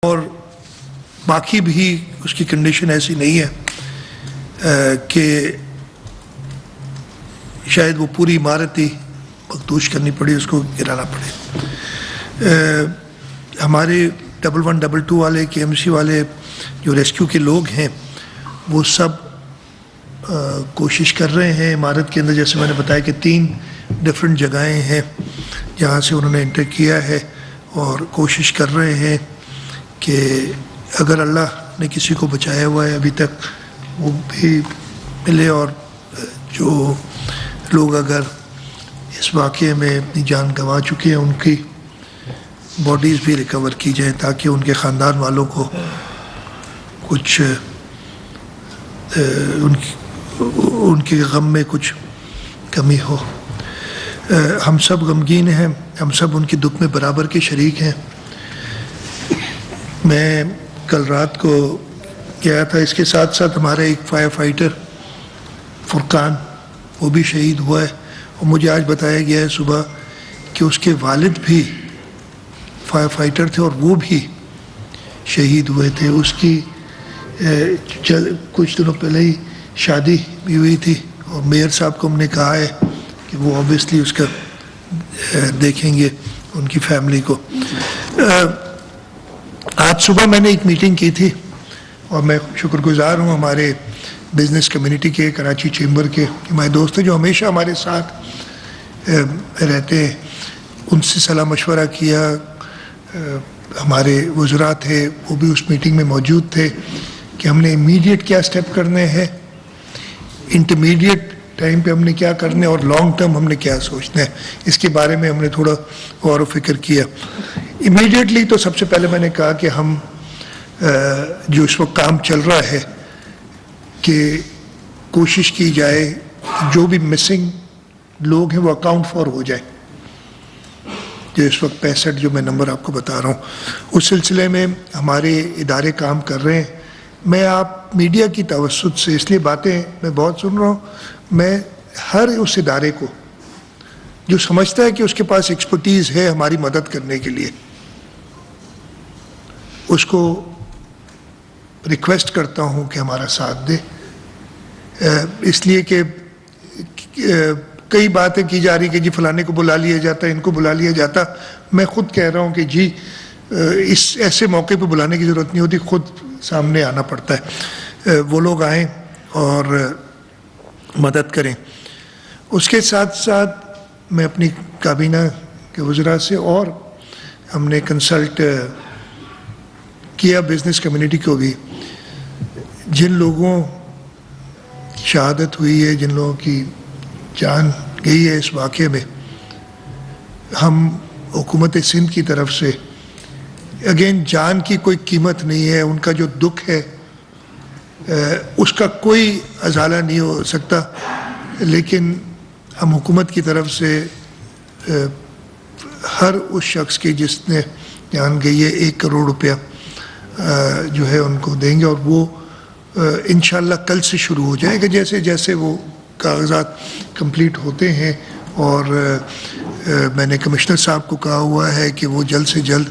اور باقی بھی اس کی کنڈیشن ایسی نہیں ہے کہ شاید وہ پوری عمارت ہی مخدوش کرنی پڑی، اس کو گرانا پڑے۔ ہمارے 1112 والے KMC والے جو ریسکیو کے لوگ ہیں وہ سب کوشش کر رہے ہیں عمارت کے اندر، جیسے میں نے بتایا کہ 3 ڈفرینٹ جگہیں ہیں جہاں سے انہوں نے انٹر کیا ہے، اور کوشش کر رہے ہیں کہ اگر اللہ نے کسی کو بچایا ہوا ہے ابھی تک وہ بھی ملے، اور جو لوگ اگر اس واقعے میں اپنی جان گنوا چکے ہیں ان کی باڈیز بھی ریکور کی جائیں تاکہ ان کے خاندان والوں کو کچھ ان کے غم میں کچھ کمی ہو۔ ہم سب غمگین ہیں، ہم سب ان کے دکھ میں برابر کے شریک ہیں۔ میں کل رات کو گیا تھا، اس کے ساتھ ساتھ ہمارا ایک فائر فائٹر فرقان وہ بھی شہید ہوا ہے، اور مجھے آج بتایا گیا ہے صبح کہ اس کے والد بھی فائر فائٹر تھے اور وہ بھی شہید ہوئے تھے۔ اس کی کچھ دنوں پہلے ہی شادی بھی ہوئی تھی، اور میئر صاحب کو ہم نے کہا ہے کہ وہ اوبیسلی اس کا دیکھیں گے ان کی فیملی کو۔ آج صبح میں نے ایک میٹنگ کی تھی، اور میں شکر گزار ہوں ہمارے بزنس کمیونٹی کے، کراچی چیمبر کے ہمارے دوست ہیں جو ہمیشہ ہمارے ساتھ رہتے ہیں، ان سے صلاح مشورہ کیا۔ ہمارے وزراء تھے وہ بھی اس میٹنگ میں موجود تھے کہ ہم نے امیڈیٹ کیا سٹیپ کرنے ہیں، انٹرمیڈیٹ ٹائم پہ ہم نے کیا کرنے، اور لانگ ٹرم ہم نے کیا سوچنا ہے۔ اس کے بارے میں ہم نے تھوڑا غور و فکر کیا۔ امیڈیٹلی تو سب سے پہلے میں نے کہا کہ ہم جو اس وقت کام چل رہا ہے کہ کوشش کی جائے جو بھی مسنگ لوگ ہیں وہ اکاؤنٹ فار ہو جائیں، جو اس وقت 65 جو میں نمبر آپ کو بتا رہا ہوں، اس سلسلے میں ہمارے ادارے کام کر رہے ہیں۔ میں آپ میڈیا کی توسط سے اس لیے باتیں میں بہت سن رہا ہوں، میں ہر اس ادارے کو جو سمجھتا ہے کہ اس کے پاس ایکسپرٹیز ہے ہماری مدد کرنے کے لیے، اس کو ریکویسٹ کرتا ہوں کہ ہمارا ساتھ دے، اس لیے کہ کئی باتیں کی جا رہی کہ جی فلانے کو بلا لیا جاتا ہے، ان کو بلا لیا جاتا۔ میں خود کہہ رہا ہوں کہ جی اس ایسے موقع پہ بلانے کی ضرورت نہیں ہوتی، خود سامنے آنا پڑتا ہے، وہ لوگ آئیں اور مدد کریں۔ اس کے ساتھ ساتھ میں اپنی کابینہ کے وزراء سے، اور ہم نے کنسلٹ کیا بزنس کمیونٹی کو بھی، جن لوگوں کی شہادت ہوئی ہے، جن لوگوں کی جان گئی ہے اس واقعے میں، ہم حکومت سندھ کی طرف سے اگین جان کی کوئی قیمت نہیں ہے، ان کا جو دکھ ہے اس کا کوئی ازالہ نہیں ہو سکتا، لیکن ہم حکومت کی طرف سے ہر اس شخص کی جس نے جان گئی ہے 1 کروڑ روپیہ جو ہے ان کو دیں گے، اور وہ انشاءاللہ کل سے شروع ہو جائے گا جیسے جیسے وہ کاغذات کمپلیٹ ہوتے ہیں۔ اور میں نے کمشنر صاحب کو کہا ہوا ہے کہ وہ جلد سے جلد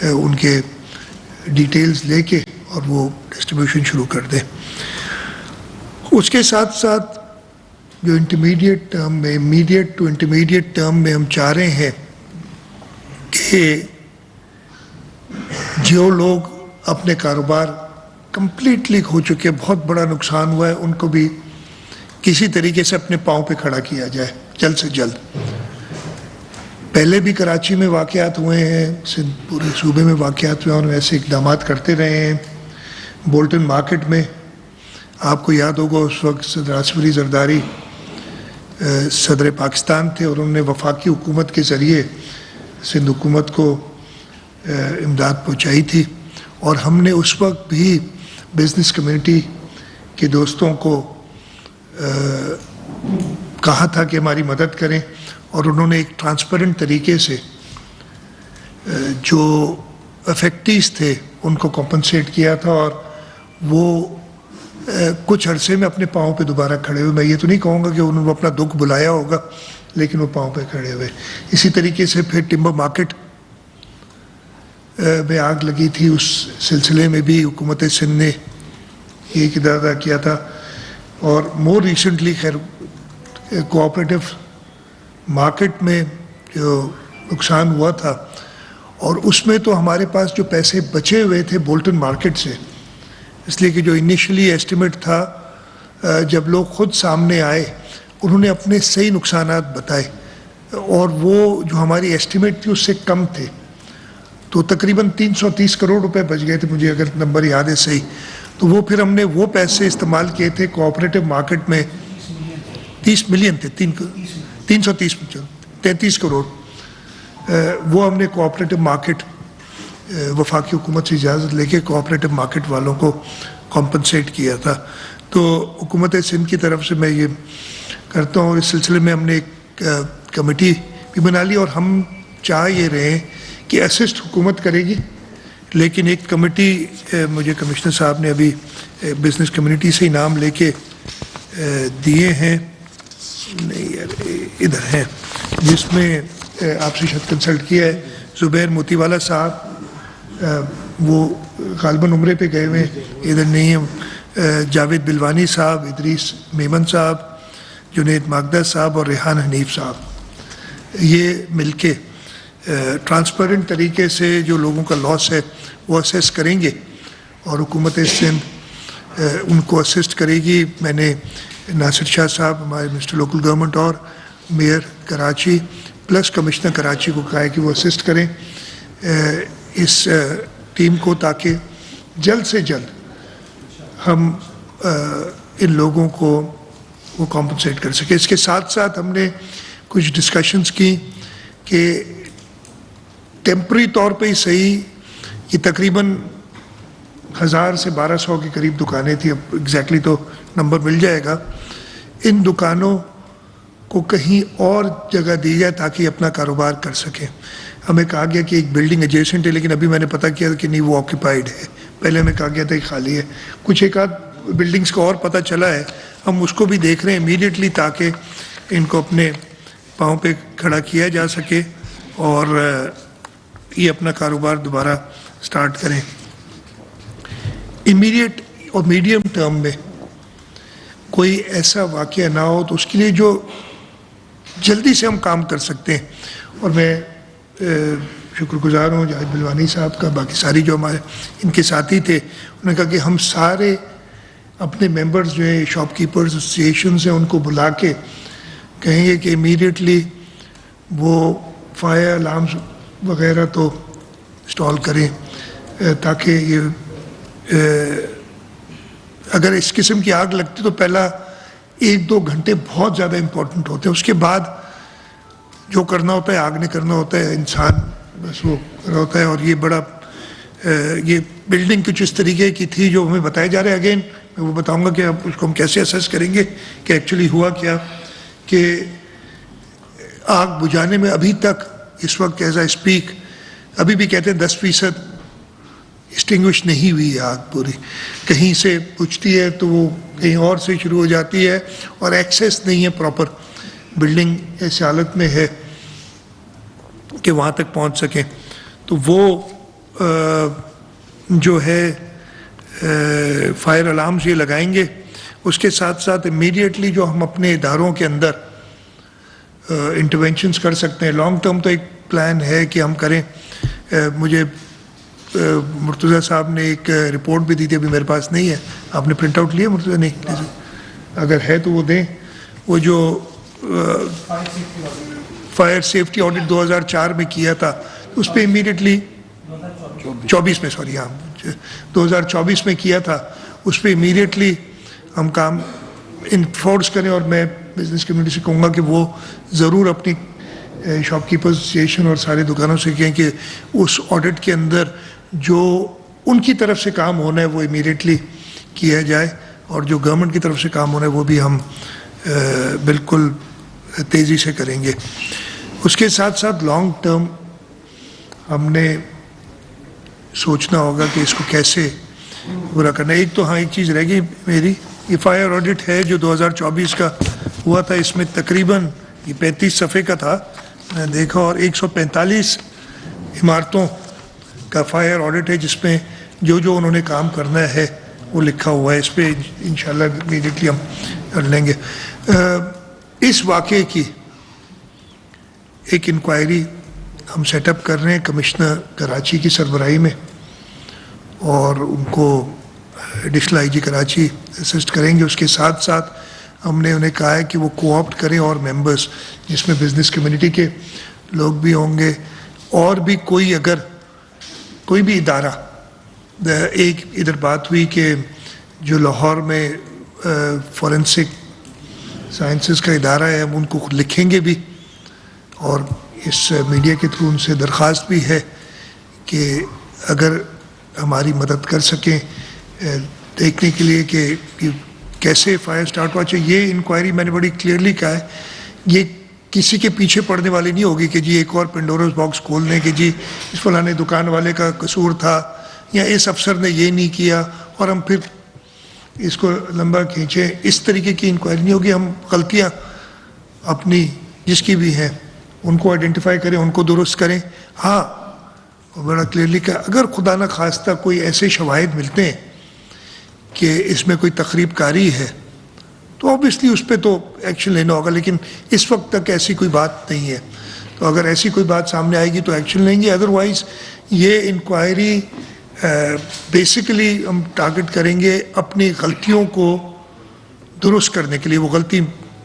ان کے ڈیٹیلز لے کے اور وہ ڈسٹریبیوشن شروع کر دیں۔ اس کے ساتھ ساتھ جو انٹرمیڈیٹ ٹرم میں، امیڈیٹ ٹو انٹرمیڈیٹ ٹرم میں ہم چاہ رہے ہیں کہ جو لوگ اپنے کاروبار کمپلیٹلی کھو چکے، بہت بڑا نقصان ہوا ہے، ان کو بھی کسی طریقے سے اپنے پاؤں پہ کھڑا کیا جائے جلد سے جلد۔ پہلے بھی کراچی میں واقعات ہوئے ہیں، پورے صوبے میں واقعات ہوئے ہیں، اور ایسے اقدامات کرتے رہے ہیں۔ بولٹن مارکیٹ میں آپ کو یاد ہوگا اس وقت صدر آصف علی زرداری صدر پاکستان تھے، اور انہوں نے وفاقی حکومت کے ذریعے سندھ حکومت کو امداد پہنچائی تھی، اور ہم نے اس وقت بھی بزنس کمیونٹی کے دوستوں کو کہا تھا کہ ہماری مدد کریں، اور انہوں نے ایک ٹرانسپیرنٹ طریقے سے جو افیکٹیز تھے ان کو کمپنسیٹ کیا تھا، اور وہ کچھ عرصے میں اپنے پاؤں پہ دوبارہ کھڑے ہوئے۔ میں یہ تو نہیں کہوں گا کہ انہوں نے اپنا دکھ بلایا ہوگا، لیکن وہ پاؤں پہ کھڑے ہوئے۔ اسی طریقے سے پھر ٹمبر مارکیٹ میں آگ لگی تھی، اس سلسلے میں بھی حکومت سندھ نے یہ اقدار ادا کیا تھا. اور مور ریسنٹلی خیر کوآپریٹو مارکیٹ میں جو نقصان ہوا تھا، اور اس میں تو ہمارے پاس جو پیسے بچے ہوئے تھے بولٹن مارکیٹ سے، اس لیے کہ جو انیشلی ایسٹیمیٹ تھا جب لوگ خود سامنے آئے انہوں نے اپنے صحیح نقصانات بتائے، اور وہ جو ہماری ایسٹیمیٹ تھی اس سے کم تھے، تو تقریباً 330 کروڑ روپے بچ گئے تھے، مجھے اگر نمبر یاد ہے صحیح. تو وہ پھر ہم نے وہ پیسے استعمال کیے تھے کوآپریٹو مارکیٹ میں. 30 ملین تھے، 33 کروڑ وہ ہم نے کوآپریٹو مارکیٹ وفاقی حکومت سے اجازت لے کے کوآپریٹو مارکیٹ والوں کو کمپنسیٹ کیا تھا. تو حکومت سندھ کی طرف سے میں یہ کرتا ہوں، اور اس سلسلے میں ہم نے ایک کمیٹی بھی بنا لی، اور ہم چاہ یہ رہے ہیں کہ اسسٹ حکومت کرے گی، لیکن ایک کمیٹی مجھے کمشنر صاحب نے ابھی بزنس کمیونٹی سے انعام لے کے دیے ہیں، نہیں یار ادھر ہیں، جس میں آپ سے شاید کنسلٹ کیا ہے زبیر موتی والا صاحب، وہ غالباً عمرے پہ گئے ہوئے ادھر نہیں ہیں، جاوید بلوانی صاحب، ادریس میمن صاحب، جنید ماگدہ صاحب اور ریحان حنیف صاحب، یہ مل کے ٹرانسپیرنٹ طریقے سے جو لوگوں کا لاس ہے وہ اسیس کریں گے، اور حکومت سندھ ان کو اسسٹ کرے گی. میں نے ناصر شاہ صاحب ہمارے منسٹر لوکل گورنمنٹ اور mayor Karachi plus commissioner Karachi کو کہا ہے کہ وہ اسسٹ کریں اس ٹیم کو، تاکہ جلد سے جلد ہم ان لوگوں کو وہ کمپنسیٹ کر سکیں. اس کے ساتھ ساتھ ہم نے کچھ ڈسکشنز کی کہ ٹیمپری طور پہ ہی صحیح، یہ تقریباً 1000 سے 1200 کے قریب دکانیں تھیں، اب ایگزیکٹلی تو نمبر مل جائے گا، ان دکانوں کو کہیں اور جگہ دی جائے تاکہ اپنا کاروبار کر سکیں. ہمیں کہا گیا کہ ایک بلڈنگ ایڈجیسنٹ ہے، لیکن ابھی میں نے پتہ کیا کہ نہیں وہ آکیپائڈ ہے، پہلے ہمیں کہا گیا تھا کہ خالی ہے. کچھ ایک آدھ بلڈنگز کا اور پتہ چلا ہے، ہم اس کو بھی دیکھ رہے ہیں امیڈیٹلی تاکہ ان کو اپنے پاؤں پہ کھڑا کیا جا سکے اور یہ اپنا کاروبار دوبارہ سٹارٹ کریں. امیڈیٹ اور میڈیم ٹرم میں کوئی ایسا واقعہ نہ ہو تو اس کے لیے جو جلدی سے ہم کام کر سکتے ہیں، اور میں شکر گزار ہوں جاوید بلوانی صاحب کا، باقی ساری جو ہمارے ان کے ساتھی تھے، انہوں نے کہا کہ ہم سارے اپنے ممبرز جو ہیں شاپ کیپرز ایسوسیشنز ہیں ان کو بلا کے کہیں گے کہ امیڈیٹلی وہ فائر الارمز وغیرہ تو انسٹال کریں، تاکہ یہ اگر اس قسم کی آگ لگتی تو پہلا 1-2 گھنٹے بہت زیادہ امپورٹنٹ ہوتے ہیں، اس کے بعد جو کرنا ہوتا ہے آگ نے کرنا ہوتا ہے، انسان بس وہ کر رہا ہوتا ہے. اور یہ بڑا یہ بلڈنگ کچھ اس طریقے کی تھی جو ہمیں بتایا جا رہا ہے. اگین میں وہ بتاؤں گا کہ اب اس کو ہم کیسے اسیس کریں گے کہ ایکچولی ہوا کیا، کہ آگ بجھانے میں ابھی تک اس وقت ایز اے اسپیک ابھی بھی کہتے ہیں 10% اسٹنگوش نہیں ہوئی آگ پوری، کہیں سے بجھتی ہے تو وہ کہیں اور سے شروع ہو جاتی ہے، اور ایکسیس نہیں ہے پراپر، بلڈنگ ایسی حالت میں ہے کہ وہاں تک پہنچ سکیں. تو وہ جو ہے فائر الارمز یہ لگائیں گے. اس کے ساتھ ساتھ امیڈیٹلی جو ہم اپنے اداروں کے اندر انٹرونشنز کر سکتے ہیں، لانگ ٹرم تو ایک پلان ہے کہ ہم کریں. مجھے مرتضیٰ صاحب نے ایک رپورٹ بھی دی تھی، ابھی میرے پاس نہیں ہے، آپ نے پرنٹ آؤٹ لیا مرتضیٰ؟ نہیں، اگر ہے تو وہ دیں. وہ جو فائر سیفٹی آڈٹ 2004 میں کیا تھا اس پہ امیڈیٹلی 24 میں 2024 میں کیا تھا، اس پہ امیڈیٹلی ہم کام انفورس کریں. اور میں بزنس کمیونٹی سے کہوں گا کہ وہ ضرور اپنی شاپ کیپرز ایسوسیشن اور سارے دکانوں سے کہیں کہ اس آڈٹ کے اندر جو ان کی طرف سے کام ہونا ہے وہ امیڈیٹلی کیا جائے، اور جو گورنمنٹ کی طرف سے کام ہونا ہے وہ بھی ہم بالکل تیزی سے کریں گے. اس کے ساتھ ساتھ لانگ ٹرم ہم نے سوچنا ہوگا کہ اس کو کیسے پورا کرنا ہے. ایک تو ایک چیز رہ گئی میری، یہ فائر آڈٹ ہے جو 2024 کا ہوا تھا، اس میں تقریباً یہ 35 صفحے کا تھا میں دیکھا، اور 145 عمارتوں کا فائر آڈٹ ہے جس میں جو انہوں نے کام کرنا ہے وہ لکھا ہوا ہے. اس پہ انشاءاللہ امیڈیٹلی ہم کر لیں گے. اس واقعے کی ایک انکوائری ہم سیٹ اپ کر رہے ہیں کمشنر کراچی کی سربراہی میں, اور ان کو additional I G Karachi assist کریں گے. اس کے ساتھ ساتھ ہم نے انہیں کہا ہے کہ وہ کوآپٹ کریں اور ممبرز جس میں بزنس کمیونٹی کے لوگ بھی ہوں گے, اور بھی اگر کوئی بھی ادارہ. ایک ادھر بات ہوئی کہ جو لاہور میں فورینسک سائنسز کا ادارہ ہے ہم ان کو لکھیں گے بھی, اور اس میڈیا کے تھرو ان سے درخواست بھی ہے کہ اگر ہماری مدد کر سکیں دیکھنے کے لیے کہ کیسے فائر سٹارٹ ہوا. یہ انکوائری میں نے بڑی کلیئرلی کہا ہے, یہ کسی کے پیچھے پڑنے والی نہیں ہوگی کہ جی ایک اور پنڈورس باکس کھول دیں کہ جی اس فلانے دکان والے کا قصور تھا یا اس افسر نے یہ نہیں کیا اور ہم پھر اس کو لمبا کھینچیں. اس طریقے کی انکوائری نہیں ہوگی. ہم غلطیاں اپنی جس کی بھی ہیں ان کو آئیڈینٹیفائی کریں, ان کو درست کریں. ہاں بڑا کلیئرلی کہ اگر خدا نہ خواستہ کوئی ایسے شواہد ملتے ہیں کہ اس میں کوئی تخریب کاری ہے تو اوبیسلی اس پہ تو ایکشن لینا ہوگا, لیکن اس وقت تک ایسی کوئی بات نہیں ہے. تو اگر ایسی کوئی بات سامنے آئے گی تو ایکشن لیں گے. ادروائز یہ انکوائری بیسیکلی ہم ٹارگٹ کریں گے اپنی غلطیوں کو درست کرنے کے لیے. وہ غلطی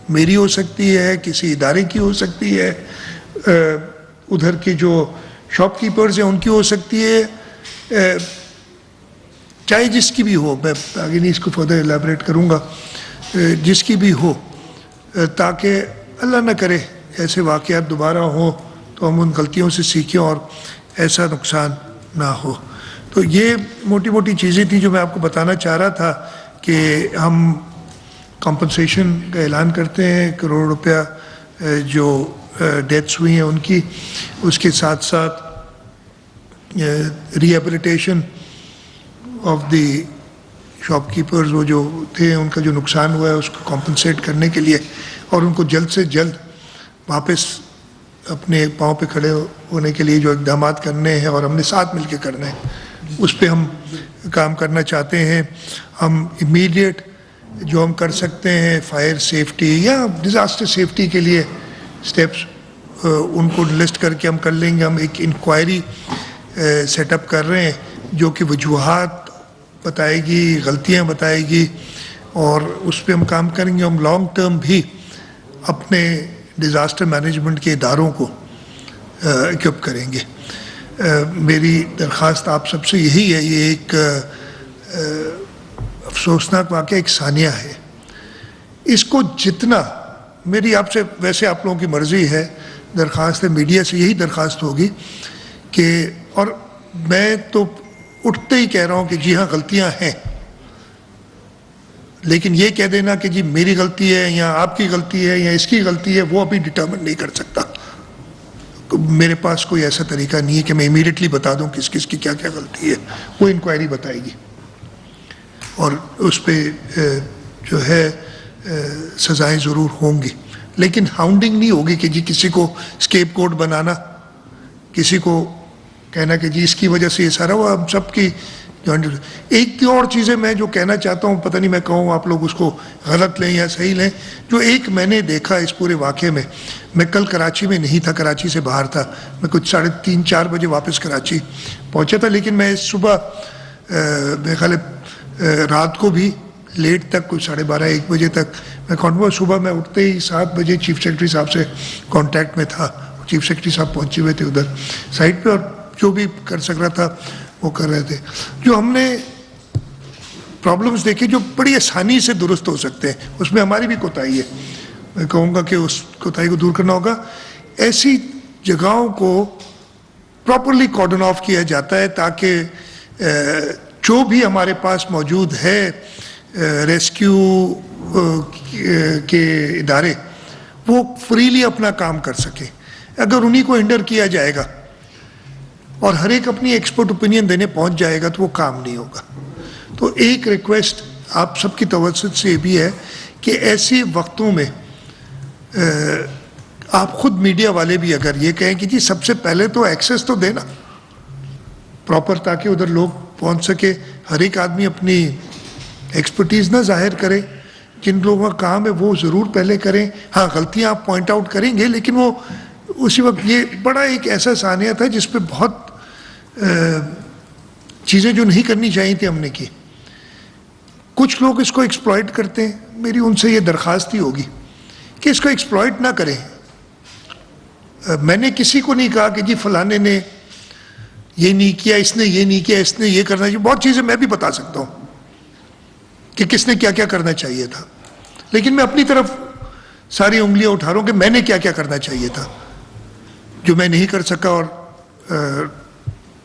میری ہو سکتی ہے, کسی ادارے کی ہو سکتی ہے, ادھر کے جو شاپ کیپرز ہیں ان کی ہو سکتی ہے, چاہے جس کی بھی ہو. میں آگے نہیں اس کو فردر ایلیبریٹ کروں گا, جس کی بھی ہو, تاکہ اللہ نہ کرے ایسے واقعات دوبارہ ہوں تو ہم ان غلطیوں سے سیکھیں اور ایسا نقصان نہ ہو. تو یہ موٹی موٹی چیزیں تھیں جو میں آپ کو بتانا چاہ رہا تھا کہ ہم کمپنسیشن کا اعلان کرتے ہیں, کروڑ روپیہ جو ڈیتھس ہوئی ہیں ان کی. اس کے ساتھ ساتھ rehabilitation of the shop keepers, وہ جو تھے ان کا جو نقصان ہوا ہے اس کو کمپنسیٹ کرنے کے لیے, اور ان کو جلد سے جلد واپس اپنے پاؤں پہ کھڑے ہونے کے لیے جو اقدامات کرنے ہیں اور ہم نے ساتھ مل کے کرنا ہے اس پہ ہم کام کرنا چاہتے ہیں. ہم امیڈیٹ جو ہم کر سکتے ہیں فائر سیفٹی یا ڈیزاسٹر سیفٹی کے لیے سٹیپس ان کو لسٹ کر کے ہم کر لیں گے. ہم ایک انکوائری سیٹ اپ کر رہے ہیں جو کہ وجوہات بتائے گی, غلطیاں بتائے گی, اور اس پہ ہم کام کریں گے. ہم لانگ ٹرم بھی اپنے ڈیزاسٹر مینجمنٹ کے اداروں کو اکوپ کریں گے. میری درخواست آپ سب سے یہی ہے, یہ ایک افسوسناک واقعہ ایک ثانیہ ہے, اس کو جتنا میری آپ سے, ویسے آپ لوگوں کی مرضی ہے, درخواست ہے میڈیا سے یہی درخواست ہوگی کہ, اور میں تو اٹھتے ہی کہہ رہا ہوں کہ جی ہاں غلطیاں ہیں, لیکن یہ کہہ دینا کہ جی میری غلطی ہے یا آپ کی غلطی ہے یا اس کی غلطی ہے وہ ابھی ڈٹرمن نہیں کر سکتا. میرے پاس کوئی ایسا طریقہ نہیں ہے کہ میں امیڈیٹلی بتا دوں کس کس کی کیا کیا غلطی ہے. وہ انکوائری بتائے گی اور اس پہ جو ہے سزائیں ضرور ہوں گی, لیکن ہاؤنڈنگ نہیں ہوگی کہ جی کسی کو اسکیپ کوڈ بنانا, کسی کو کہنا کہ جی اس کی وجہ سے یہ سارا وہ ہم سب کی. ایک اور چیزیں میں جو کہنا چاہتا ہوں, پتہ نہیں میں کہوں آپ لوگ اس کو غلط لیں یا صحیح لیں, جو ایک میں نے دیکھا اس پورے واقعے میں کل کراچی میں نہیں تھا, کراچی سے باہر تھا, میں کچھ 3:30-4 بجے واپس کراچی پہنچا تھا, لیکن میں صبح میرے خیال رات کو بھی لیٹ تک کچھ 12:30-1 بجے تک میں صبح میں اٹھتے ہی 7 بجے چیف سیکرٹری صاحب سے کانٹیکٹ میں تھا. چیف سیکرٹری صاحب پہنچے ہوئے تھے ادھر سائٹ پہ, اور جو بھی کر سک رہا تھا وہ کر رہے تھے. جو ہم نے پرابلمز دیکھے جو بڑی آسانی سے درست ہو سکتے ہیں, اس میں ہماری بھی کوتاہی ہے. میں کہوں گا کہ اس کوتاہی کو دور کرنا ہوگا. ایسی جگہوں کو پراپرلی کارڈن آف کیا جاتا ہے تاکہ جو بھی ہمارے پاس موجود ہے ریسکیو کے ادارے وہ فریلی اپنا کام کر سکیں. اگر انہی کو ہنڈر کیا جائے گا اور ہر ایک اپنی ایکسپرٹ اوپینین دینے پہنچ جائے گا تو وہ کام نہیں ہوگا. تو ایک ریکویسٹ آپ سب کی توسط سے بھی ہے کہ ایسے وقتوں میں آپ خود میڈیا والے بھی اگر یہ کہیں کہ جی سب سے پہلے تو ایکسیس تو دینا, پراپر تاکہ ادھر لوگ پہنچ سکے. ہر ایک آدمی اپنی ایکسپرٹیز نہ ظاہر کرے, جن لوگوں کا کام ہے وہ ضرور پہلے کریں. ہاں غلطیاں آپ پوائنٹ آؤٹ کریں گے, لیکن وہ اسی وقت یہ بڑا ایک ایسا ثانیہ تھا جس پہ بہت چیزیں جو نہیں کرنی چاہیے تھی ہم نے کی. کچھ لوگ اس کو ایکسپلائٹ کرتے ہیں, میری ان سے یہ درخواست ہی ہوگی کہ اس کو ایکسپلائٹ نہ کریں. میں نے کسی کو نہیں کہا کہ جی فلانے نے یہ نہیں کیا, اس نے یہ نہیں کیا, اس نے یہ کرنا چاہیے. بہت چیزیں میں بھی بتا سکتا ہوں کہ کس نے کیا کیا کرنا چاہیے تھا, لیکن میں اپنی طرف ساری انگلیاں اٹھا رہا ہوں کہ میں نے کیا کیا کرنا چاہیے تھا جو میں نہیں کر سکا, اور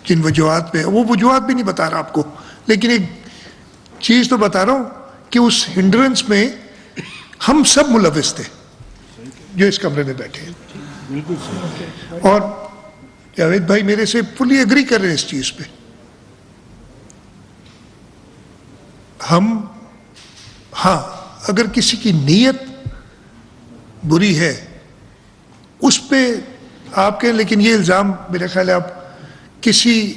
جن وجوہات پہ, وہ وجوہات بھی نہیں بتا رہا آپ کو, لیکن ایک چیز تو بتا رہا ہوں کہ اس ہنڈرنس میں ہم سب ملوث تھے جو اس کمرے میں بیٹھے ہیں. اور جاوید بھائی میرے سے فلی ایگری کر رہے ہیں اس چیز پہ. ہم ہاں اگر کسی کی نیت بری ہے اس پہ آپ کہیں, لیکن یہ الزام میرا خیال ہے آپ کسی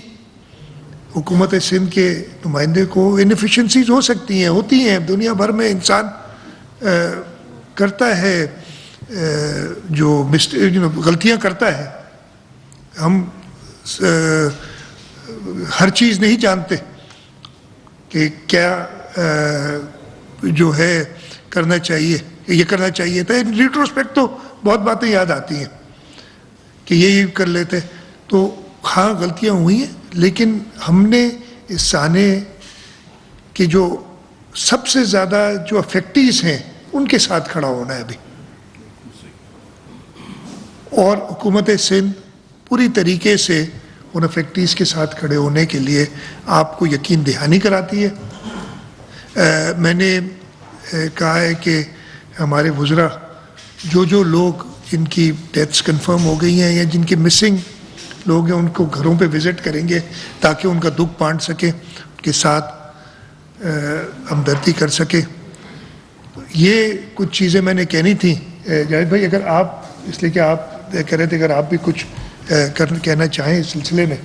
حکومت سندھ کے نمائندے کو, انیفیشنسیز ہو سکتی ہیں, ہوتی ہیں دنیا بھر میں, انسان کرتا ہے جو غلطیاں کرتا ہے. ہم ہر چیز نہیں جانتے کہ کیا جو ہے کرنا چاہیے, یہ کرنا چاہیے تھا. ریٹروسپیکٹ تو بہت باتیں یاد آتی ہیں کہ یہ کر لیتے. تو ہاں غلطیاں ہوئی ہیں, لیکن ہم نے اس سانے کے جو سب سے زیادہ جو افیکٹیز ہیں ان کے ساتھ کھڑا ہونا ہے ابھی. اور حکومت سندھ پوری طریقے سے ان افیکٹیز کے ساتھ کھڑے ہونے کے لیے آپ کو یقین دہانی کراتی ہے. میں نے کہا ہے کہ ہمارے وزراء جو لوگ جن کی ڈیتھس کنفرم ہو گئی ہیں یا جن کے مسنگ لوگ ہیں ان کو گھروں پہ وزٹ کریں گے تاکہ ان کا دکھ بانٹ سکیں, ان کے ساتھ ہمدردی کر سکے. یہ کچھ چیزیں میں نے کہنی تھیں. جاوید بھائی اگر آپ, اس لیے کہ آپ کہہ رہے تھے اگر آپ بھی کچھ کہنا چاہیں اس سلسلے میں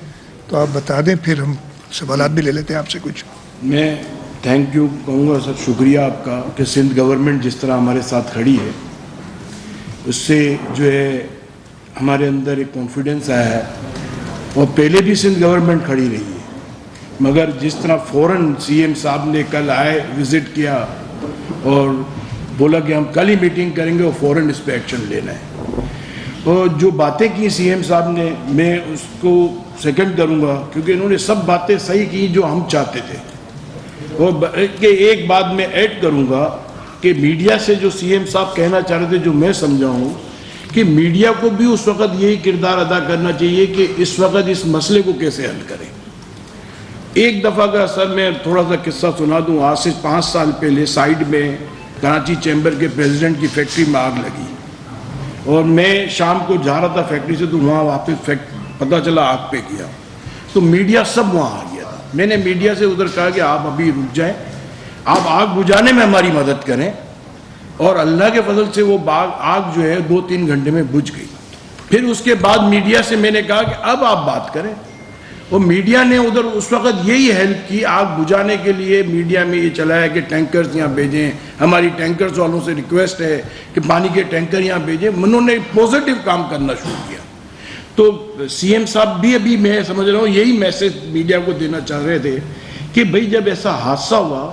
تو آپ بتا دیں, پھر ہم سوالات بھی لے لیتے ہیں آپ سے کچھ. میں تھینک یو کہوں گا سر, شکریہ آپ کا کہ سندھ گورنمنٹ جس طرح ہمارے ساتھ کھڑی ہے اس سے جو ہے ہمارے اندر ایک کانفیڈنس آیا ہے. اور پہلے بھی سندھ گورنمنٹ کھڑی رہی ہے, مگر جس طرح فوراً سی ایم صاحب نے کل آئے, وزٹ کیا اور بولا کہ ہم کل ہی میٹنگ کریں گے اور فوراً اس پہ ایکشن لینا ہے. اور جو باتیں کی سی ایم صاحب نے, میں اس کو سیکنڈ کروں گا کیونکہ انہوں نے سب باتیں صحیح کی جو ہم چاہتے تھے. اور ایک بات میں ایڈ کروں گا کہ میڈیا سے جو سی ایم صاحب کہنا چاہ رہے تھے, جو میں سمجھا ہوں کہ میڈیا کو بھی اس وقت یہی کردار ادا کرنا چاہیے کہ اس وقت اس مسئلے کو کیسے حل کریں. ایک دفعہ کا سر میں تھوڑا سا قصہ سنا دوں. آج سے 5 سال پہلے سائیڈ میں کراچی چیمبر کے پریزیڈنٹ کی فیکٹری میں آگ لگی اور میں شام کو جا رہا تھا فیکٹری سے, تو وہاں واپس پتہ چلا آگ پہ کیا, تو میڈیا سب وہاں آ گیا تھا. میں نے میڈیا سے ادھر کہا کہ آپ ابھی رک جائیں, آپ آگ بجھانے میں ہماری مدد کریں, اور اللہ کے فضل سے وہ آگ جو ہے 2-3 گھنٹے میں بجھ گئی. پھر اس کے بعد میڈیا سے میں نے کہا کہ اب آپ بات کریں, اور میڈیا نے ادھر اس وقت یہی ہیلپ کی. آگ بجھانے کے لیے میڈیا میں یہ چلایا کہ ٹینکرز یہاں بھیجیں, ہماری ٹینکرز والوں سے ریکویسٹ ہے کہ پانی کے ٹینکر یہاں بھیجیں. انہوں نے پازیٹیو کام کرنا شروع کیا. تو سی ایم صاحب بھی ابھی میں سمجھ رہا ہوں یہی میسج میڈیا کو دینا چاہ رہے تھے کہ بھئی جب ایسا حادثہ ہوا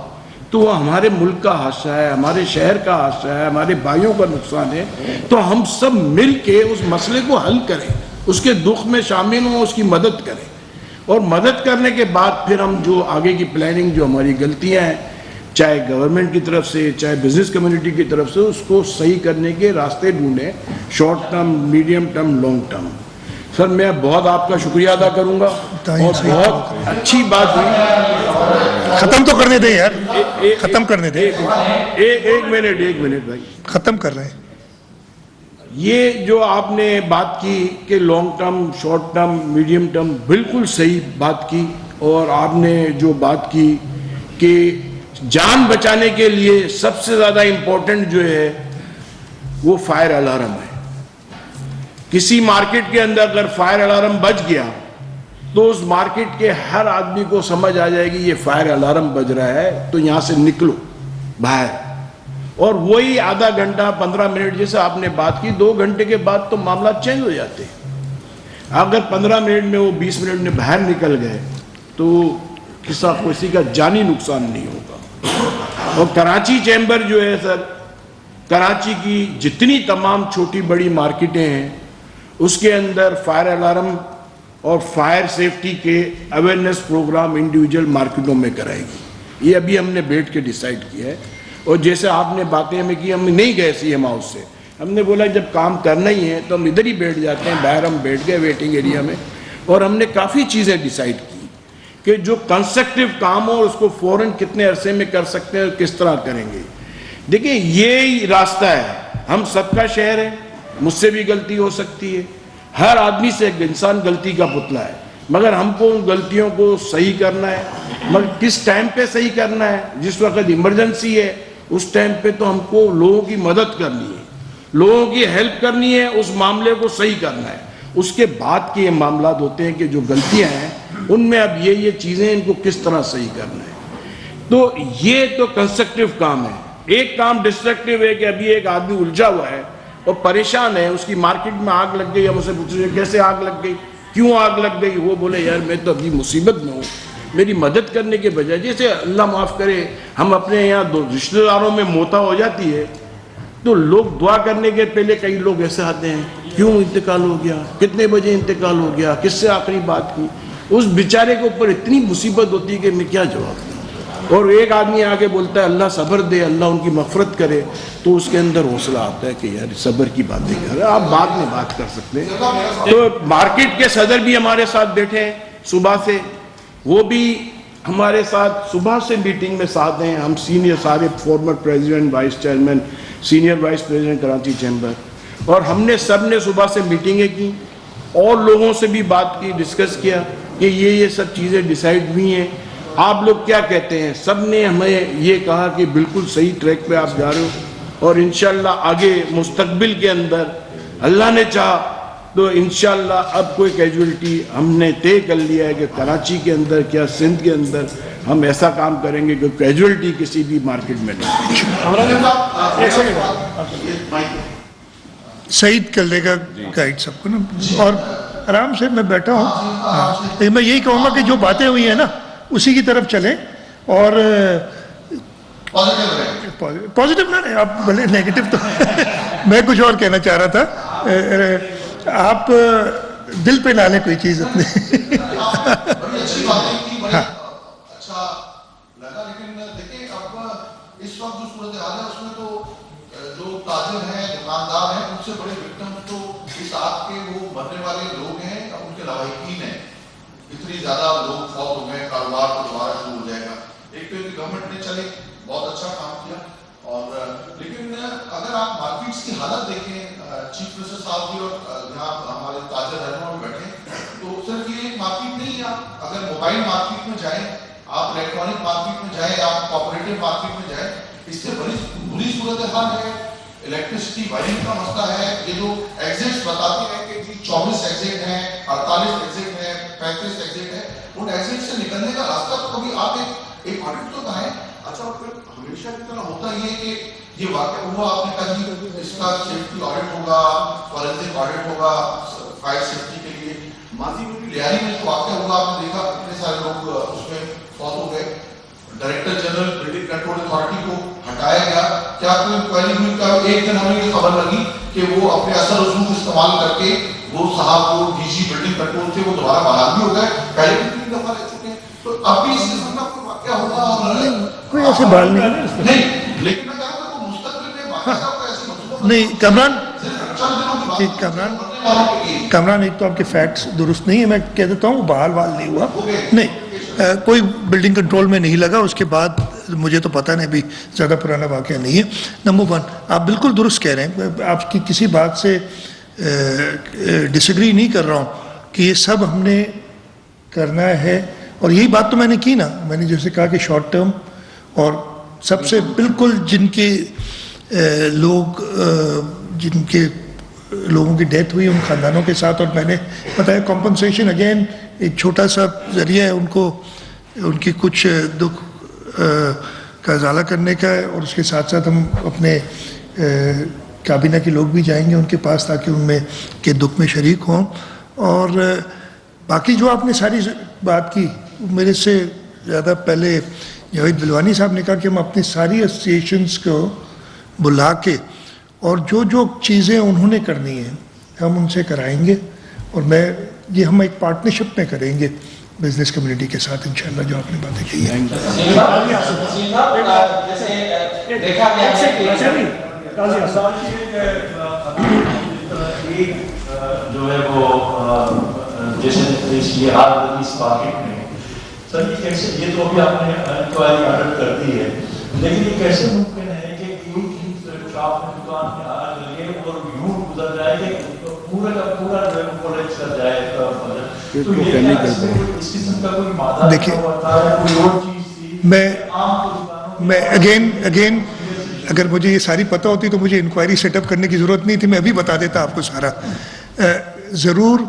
تو وہ ہمارے ملک کا حادثہ ہے, ہمارے شہر کا حادثہ ہے, ہمارے بھائیوں کا نقصان ہے, تو ہم سب مل کے اس مسئلے کو حل کریں, اس کے دکھ میں شامل ہوں, اس کی مدد کریں. اور مدد کرنے کے بعد پھر ہم جو آگے کی پلاننگ, جو ہماری غلطیاں ہیں چاہے گورنمنٹ کی طرف سے چاہے بزنس کمیونٹی کی طرف سے, اس کو صحیح کرنے کے راستے ڈھونڈیں, short term, medium term, long term. Sir میں بہت آپ کا شکریہ ادا کروں گا, اور بہت اچھی بات ہوئی. ختم تو کرنے دیں یار, ختم کرنے دیں. ایک منٹ بھائی, ختم کر رہے ہیں. یہ جو آپ نے بات کی کہ long term, short term, medium term, بالکل صحیح بات کی. اور آپ نے جو بات کی کہ جان بچانے کے لیے سب سے زیادہ امپورٹنٹ جو ہے وہ فائر الارم ہے. کسی مارکیٹ کے اندر اگر فائر الارم بج گیا تو اس مارکیٹ کے ہر آدمی کو سمجھ آ جائے گی یہ فائر الارم بج رہا ہے تو یہاں سے نکلو باہر. اور وہی آدھا گھنٹہ 15 منٹ جیسے آپ نے بات کی 2 گھنٹے کے بعد تو معاملات چینج ہو جاتے ہیں. اگر 15 منٹ میں وہ 20 منٹ میں باہر نکل گئے تو کسی کا جانی نقصان نہیں ہوگا. اور کراچی چیمبر جو ہے سر، کراچی کی جتنی تمام چھوٹی بڑی مارکیٹیں ہیں اس کے اندر فائر الارم اور فائر سیفٹی کے اویئرنیس پروگرام انڈیویجول مارکیٹوں میں کرائے گی. یہ ابھی ہم نے بیٹھ کے ڈیسائیڈ کیا ہے. اور جیسے آپ نے باتیں ہمیں کی، ہم نہیں گئے سی ایم ہاؤس سے، ہم نے بولا جب کام کرنا ہی ہے تو ہم ادھر ہی بیٹھ جاتے ہیں. باہر ہم بیٹھ گئے ویٹنگ ایریا میں، اور ہم نے کافی چیزیں ڈیسائیڈ کی کہ جو کنسٹرکٹیو کام ہو اس کو فوراً کتنے عرصے میں کر سکتے ہیں اور کس طرح کریں گے. دیکھیں یہی راستہ ہے. ہم سب کا شہر ہے، مجھ سے بھی غلطی ہو سکتی ہے، ہر آدمی سے ایک انسان غلطی کا پتلا ہے، مگر ہم کو ان غلطیوں کو صحیح کرنا ہے. مگر کس ٹائم پہ صحیح کرنا ہے؟ جس وقت ایمرجنسی ہے اس ٹائم پہ تو ہم کو لوگوں کی مدد کرنی ہے، لوگوں کی ہیلپ کرنی ہے، اس معاملے کو صحیح کرنا ہے. اس کے بعد کے یہ معاملات ہوتے ہیں کہ جو غلطیاں ہیں ان میں اب یہ چیزیں ان کو کس طرح صحیح کرنا ہے. تو یہ تو کنسٹرکٹیو کام ہے. ایک کام ڈسٹرکٹیو ہے کہ ابھی ایک آدمی الجھا ہوا ہے اور پریشان ہے، اس کی مارکیٹ میں آگ لگ گئی، ہم اسے پوچھ رہے ہیں کیسے آگ لگ گئی، کیوں آگ لگ گئی؟ وہ بولے یار میں تو ابھی مصیبت میں ہوں، میری مدد کرنے کے بجائے، جیسے اللہ معاف کرے ہم اپنے یہاں رشتہ داروں میں موتا ہو جاتی ہے تو لوگ دعا کرنے کے پہلے کئی لوگ ایسے آتے ہیں کیوں انتقال ہو گیا، کتنے بجے انتقال ہو گیا، کس سے آخری بات کی. اس بیچارے کے اوپر اتنی مصیبت ہوتی ہے کہ میں کیا جواب دوں. اور ایک آدمی آگے بولتا ہے اللہ صبر دے، اللہ ان کی مغفرت کرے، تو اس کے اندر حوصلہ آتا ہے کہ یار صبر کی باتیں کر رہے ہیں، آپ بعد میں بات کر سکتے ہیں. تو مارکیٹ کے صدر بھی ہمارے ساتھ بیٹھے ہیں صبح سے، وہ بھی ہمارے ساتھ صبح سے میٹنگ میں ساتھ ہیں. ہم سینئر سارے former president, vice chairman, senior vice president Karachi chamber, اور ہم نے سب نے صبح سے میٹنگیں کی اور لوگوں سے بھی بات کی، ڈسکس کیا کہ یہ سب چیزیں ڈیسائیڈ ہوئی ہیں، آپ لوگ کیا کہتے ہیں. سب نے ہمیں یہ کہا کہ بالکل صحیح ٹریک پہ آپ جا رہے ہو، اور انشاءاللہ آگے مستقبل کے اندر اللہ نے چاہا تو انشاءاللہ اب کوئی کیجولیٹی ہم نے طے کر لیا ہے کہ کراچی کے اندر کیا سندھ کے اندر ہم ایسا کام کریں گے کہ کیجولیٹی کسی بھی مارکیٹ میں نہیں. سعید کر لے گا گائیڈ سب کو نا، اور آرام سے میں بیٹھا ہوں. میں یہی کہوں گا کہ جو باتیں ہوئی ہیں نا اسی کی طرف چلیں، اور پازیٹیو نہ رہے آپ، بھلے نیگیٹو تو میں کچھ اور کہنا چاہ رہا تھا، آپ دل پہ نہ لیں کوئی چیز اپنے. ہاں اچھا لگا، لیکن دیکھیں اب اس وقت جو صورتحال ہے اس میں تو جو تاجر ہیں، دکاندار ہیں، ان سے بڑے وکٹم تو اس آگ کے وہ مرنے والے لوگ ہیں، اب ان کے لواحقین ہیں. اتنی زیادہ لوگ فوت ہو گئے، کاروبار تو دوبارہ شروع ہو جائے گا. ایک تو گورنمنٹ نے چلے بہت اچھا کام کیا، اور لیکن اگر آپ مارکیٹس کی حالت دیکھیں، چیف منسٹر صاحب بھی اور یہاں ہمارے تاجر رہنما بھی بیٹھے، تو صرف یہ مارکیٹ نہیں ہے. آپ اگر موبائل مارکیٹ میں جائیں، آپ الیکٹرانک مارکیٹ میں جائیں، آپ کوآپریٹو مارکیٹ میں جائیں، اس سے بڑی بری صورتحال ہے. الیکٹریسٹی وائرنگ کا مسئلہ ہے. یہ جو ایگزٹس بتاتے ہیں کہ جی 24 ایگزٹ ہیں، 48 ایگزٹ ہیں، 35 ایگزٹ ہیں، ان ایگزٹ سے نکلنے کا راستہ تو کبھی آپ ایک آڈٹ تو کہیں. اچھا پھر ہمیشہ کی طرح ہوتا یہ کہ یہ واقعہ ہوا، آپ نے کہا کہ اس کا سیفٹی آڈٹ ہوگا، فورینسک آڈٹ ہوگا فائر سیفٹی کے لیے. ماضی میں بھی لیاری میں واقعہ ہوا، آپ نے دیکھا کتنے سارے لوگ اس میں فوت ہو گئے. Director general building control authority کو ہٹایا گیا. کیا کوئی انکوائری ہوئی؟ کا ایک دن ہمیں یہ خبر لگی کہ وہ اپنے اثر رسوخ استعمال کر کے وہ صاحب وہ ڈی جی بلڈنگ کنٹرول تھے، وہ دوبارہ بحال بھی ہو گئے. پہلے بھی 3 دفعہ رہ چکے ہیں. تو اب بھی اس قسم کا کوئی واقعہ ہوگا اور کوئی ایسے بال نہیں، لیکن میں کہہ رہا ہوں مستقبل میں واقعہ ایسے منصوبہ نہیں. کامران ایک تو آپ کے فیکٹس درست نہیں ہیں. میں کہہ دیتا ہوں بحال وال نہیں ہوا، نہیں کوئی بلڈنگ کنٹرول میں نہیں لگا. اس کے بعد مجھے تو پتہ نہیں، بھی زیادہ پرانا واقعہ نہیں ہے. نمبر 1 آپ بالکل درست کہہ رہے ہیں، آپ کی کسی بات سے ڈس ایگری نہیں کر رہا ہوں کہ یہ سب ہم نے کرنا ہے. اور یہی بات تو میں نے کی نا، میں نے جیسے کہا کہ شارٹ ٹرم اور سب سے بالکل جن کے لوگوں کی ڈیتھ ہوئی ان خاندانوں کے ساتھ، اور میں نے بتایا کمپنسیشن اگین ایک چھوٹا سا ذریعہ ہے ان کو ان کی کچھ دکھ کا ازالہ کرنے کا ہے، اور اس کے ساتھ ساتھ ہم اپنے کابینہ کے لوگ بھی جائیں گے ان کے پاس تاکہ ان میں کے دکھ میں شریک ہوں. اور باقی جو آپ نے ساری بات کی، میرے سے زیادہ پہلے جاوید بلوانی صاحب نے کہا کہ ہم اپنی ساری ایسوسیشنز کو بلا کے اور جو جو چیزیں انہوں نے کرنی ہیں ہم ان سے کرائیں گے، اور یہ ہم ایک پارٹنرشپ میں کریں گے بزنس کمیونٹی کے ساتھ انشاءاللہ جو آپ نے باتیں کی ہیں. جو ہے وہ جیسے یہ حال اس مارکیٹ میں سر، یہ کیسے، یہ تو ابھی آپ نے انکوائری آرڈر کر دی ہے، لیکن یہ کیسے ممکن ہے کہ ایک ہی شاپ میں دکان میں آ لگے اور یوں گزر جائے کہ پورا کا پورا جو ہے کالج کر جائے؟ تو یہ اس قسم کا کوئی مادہ ہوتا ہے، کوئی اور چیز تھی؟ میں اگین اگر مجھے یہ ساری پتہ ہوتی تو مجھے انکوائری سیٹ اپ کرنے کی ضرورت نہیں تھی، میں ابھی بتا دیتا آپ کو سارا. ضرور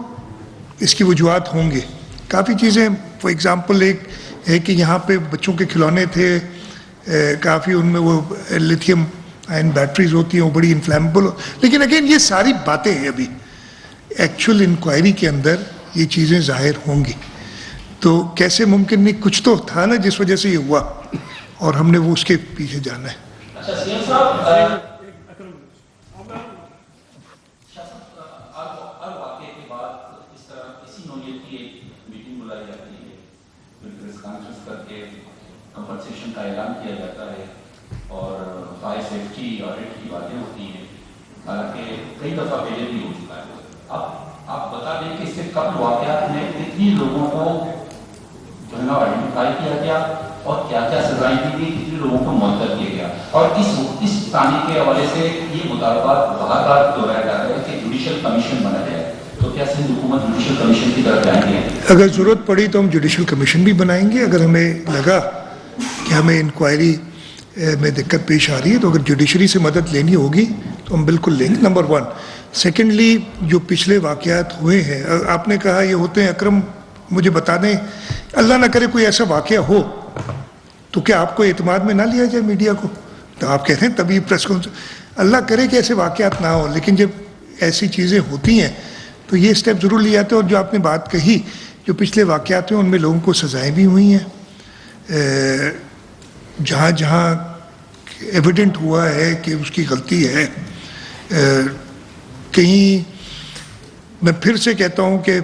اس کی وجوہات ہوں گے کافی چیزیں. فار ایگزامپل ایک ہے کہ یہاں پہ بچوں کے کھلونے تھے کافی، ان میں وہ لیتھیم آئن بیٹریز ہوتی ہیں وہ بڑی انفلیمیبل، لیکن اگین یہ ساری باتیں ہیں ابھی ایکچوئل انکوائری کے اندر یہ چیزیں ظاہر ہوں گی. تو کیسے ممکن نہیں، کچھ تو تھا نا جس وجہ سے یہ ہوا اور ہم نے وہ اس کے پیچھے جانا ہے. اچھا سیم صاحب، ہر واقعے کے بعد اس طرح اسی نوعیت کی ایک میٹنگ بلائی جاتی ہے، پریس کانفرنس کر کے کمپنسیشن کا اعلان کیا جاتا ہے اور فائر سیفٹی آڈٹ کی باتیں ہوتی ہیں، حالانکہ کئی دفعہ پہلے بھی ہو چکا ہے. آپ بتا دیں کہ اس سے قبل واقعات میں کتنی لوگوں کو جو ہے نا آئیڈینٹیفائی کیا گیا اور کیا کیا سزائیں دی گئی، کتنے لوگوں کو معطل کیا گیا، اور اس کہانی کے حوالے سے یہ مطالبات بار بار دہرایا جاتا ہے کہ جوڈیشل کمیشن بنا جائے. تو کیا سندھ حکومت جوڈیشل کمیشن کی طرف جائیں گے؟ اگر ضرورت پڑی تو ہم جوڈیشل کمیشن بھی بنائیں گے. اگر ہمیں لگا کہ ہمیں انکوائری میں دقت پیش آ رہی ہے تو اگر جوڈیشری سے مدد لینی ہوگی تو ہم بالکل لیں گے. نمبر 1. سیکنڈلی جو پچھلے واقعات ہوئے ہیں، آپ نے کہا یہ ہوتے ہیں، اکرم مجھے بتا دیں اللہ نہ کرے کوئی ایسا واقعہ ہو تو کیا آپ کو اعتماد میں نہ لیا جائے میڈیا کو؟ تو آپ کہتے ہیں تبھی پریس کانفرنس، اللہ کرے کہ ایسے واقعات نہ ہو، لیکن جب ایسی چیزیں ہوتی ہیں تو یہ اسٹیپ ضرور لے جاتے ہیں. اور جو آپ نے بات کہی جو پچھلے واقعات ہیں ان میں لوگوں کو سزائیں بھی ہوئی ہیں، جہاں جہاں ایویڈنٹ ہوا ہے کہ اس کی غلطی ہے. کہیں میں پھر سے کہتا ہوں کہ